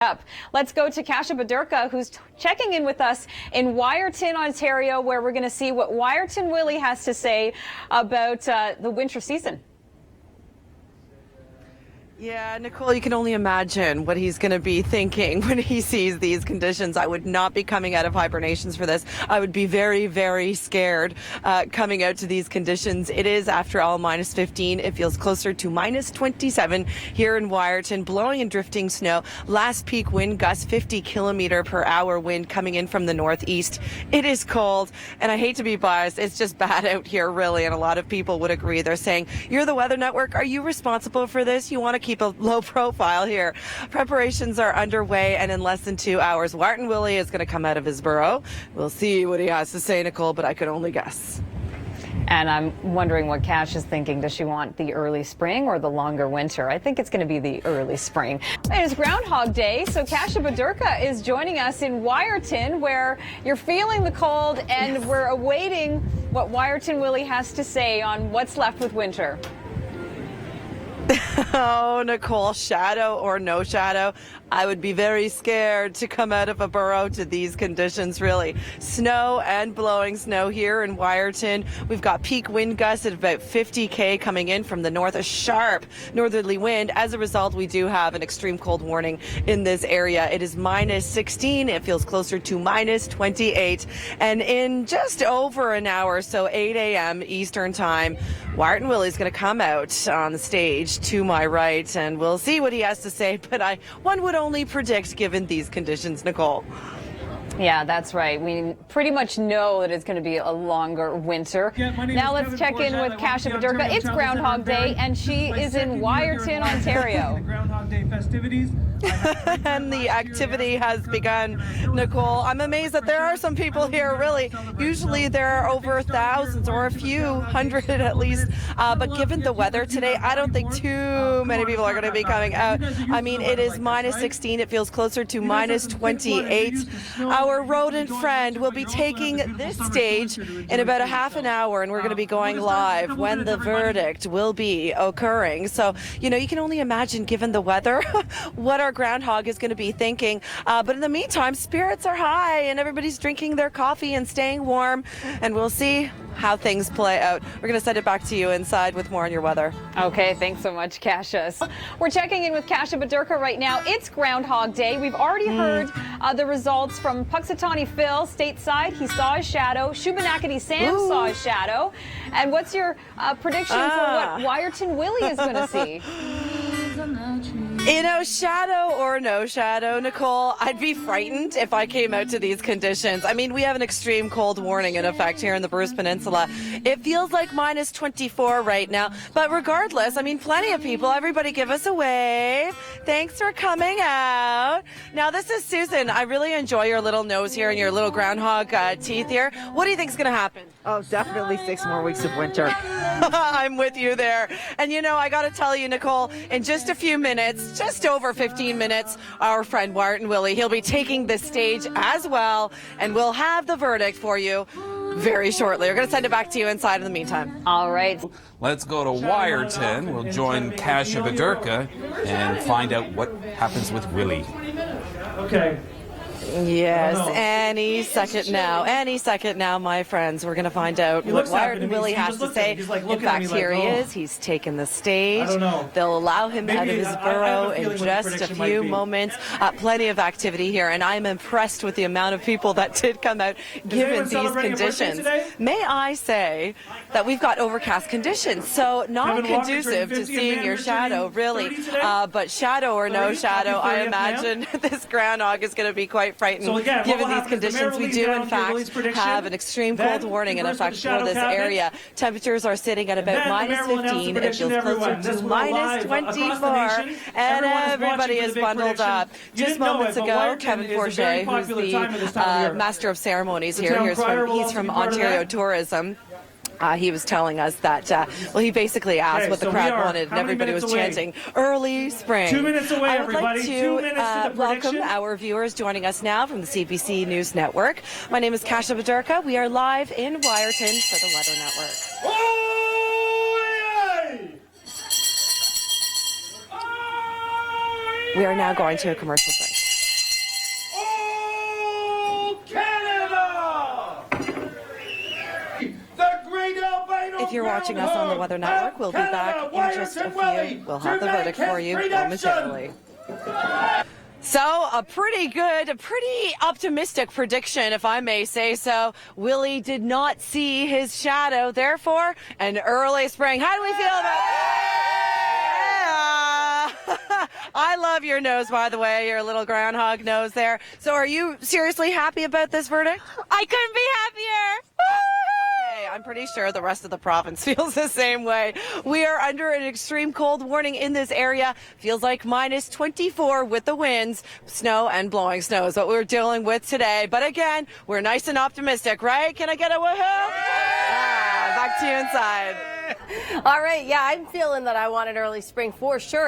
Up. Let's go to Kasia Bodurka, who's checking in with us in Wyerton, Ontario, where we're going to see what Wyerton Willie has to say about the winter season. Yeah, Nicole, you can only imagine what he's going to be thinking when he sees these conditions. I would not be coming out of hibernations for this. I would be very, very scared coming out to these conditions. It is, after all, minus 15. It feels closer to minus 27 here in Wyerton, blowing and drifting snow. Last peak wind gust, 50-kilometer-per-hour wind coming in from the northeast. It is cold, and I hate to be biased. It's just bad out here, really, and a lot of people would agree. They're saying, you're the Weather Network. Are you responsible for this? You want to keep a low profile here. Preparations are underway, and in less than 2 hours, Wyerton Willie is going to come out of his burrow. We'll see what he has to say, Nicole, but I could only guess. And I'm wondering what Cash is thinking. Does she want the early spring or the longer winter? I think it's going to be the early spring. It is Groundhog Day, so Kasia Bodurka is joining us in Wyerton, where you're feeling the cold, and we're awaiting what Wyerton Willie has to say on what's left with winter. Oh, Nicole, shadow or no shadow, I would be very scared to come out of a burrow to these conditions, really. Snow and blowing snow here in Wyerton. We've got peak wind gusts at about 50 coming in from the north, a sharp northerly wind. As a result, we do have an extreme cold warning in this area. It is minus 16. It feels closer to minus 28. And in just over an hour, so 8 a.m. Eastern time, Wyerton Willie's going to come out on the stage to my right, and we'll see what he has to say. But one would only predict given these conditions, Nicole. Yeah, that's right. We pretty much know that it's going to be a longer winter. Now let's check in with Kasia Bodurka. It's Groundhog Day, and she is in Wyerton, Ontario. Groundhog Day festivities. And the activity has begun, Nicole. I'm amazed that there are some people here, really. Usually there are over thousands or a few hundred at least. But given the weather today, I don't think too many people are going to be coming out. I mean, it is minus 16. It feels closer to minus 28. Our rodent friend will be taking this stage in about a half an hour, and we're going to be going live when the verdict will be occurring. So, you know, you can only imagine, given the weather, what our groundhog is going to be thinking. But in the meantime, spirits are high, and everybody's drinking their coffee and staying warm, and we'll see how things play out. We're going to send it back to you inside with more on your weather. Okay, thanks so much, Kasia. We're checking in with Kasia Bodurka right now. It's Groundhog Day. We've already heard the results from Puxatawny Phil stateside. He saw his shadow. Shubenacadie Sam saw his shadow. And what's your prediction for what Wyerton Willie is going to see? You know, shadow or no shadow, Nicole, I'd be frightened if I came out to these conditions. I mean, we have an extreme cold warning in effect here in the Bruce Peninsula. It feels like minus 24 right now. But regardless, I mean, plenty of people. Everybody give us a wave. Thanks for coming out. Now, this is Susan. I really enjoy your little nose here and your little groundhog teeth here. What do you think is going to happen? Oh, definitely 6 more weeks of winter. I'm with you there. And you know, I got to tell you, Nicole, in just a few minutes, just over 15 minutes, our friend Wyerton Willie, he'll be taking the stage as well, and we'll have the verdict for you very shortly. We're going to send it back to you inside in the meantime. All right. Let's go to Wyerton. We'll join Kasia Bodurka and find out what happens with Willie. Okay. Yes, any second now, my friends. We're going to find out what Wyerton Willie has to say. In fact, here he is. He's taken the stage. They'll allow him out of his burrow in just a few moments. Plenty of activity here, and I'm impressed with the amount of people that did come out given these conditions. May I say that we've got overcast conditions, so not conducive to seeing your shadow, really. But shadow or no shadow, I imagine this groundhog is going to be quite frightened given these conditions. We do, in fact, have an extreme cold warning in effect for this area. Temperatures are sitting at about minus 15. It feels closer to minus 24, and everybody is bundled up. Just moments ago, Kevin Forget, who's the master of ceremonies here, he's from Ontario Tourism. He was telling us that, well, he basically asked what the crowd wanted, and everybody was chanting, early spring. 2 minutes away, everybody. 2 minutes to the welcome our viewers joining us now from the CBC News Network. My name is Kasia Bodurka. We are live in Wyerton for the Weather Network. We are now going to a commercial break. if you're watching us on the Weather Network. We'll be back in just a few. We'll have the verdict for you momentarily. So a pretty optimistic prediction, if I may say so. Willie did not see his shadow, therefore an early spring. How do we feel about that? Yeah. I love your nose, by the way, your little groundhog nose there. So are you seriously happy about this verdict? I couldn't be happier. Okay, I'm pretty sure the rest of the province feels the same way. We are under an extreme cold warning in this area. Feels like minus 24 with the winds, snow and blowing snow is what we're dealing with today. But again, we're nice and optimistic, right? Can I get a woohoo? Back to you inside. All right, yeah, I'm feeling that I want an early spring for sure.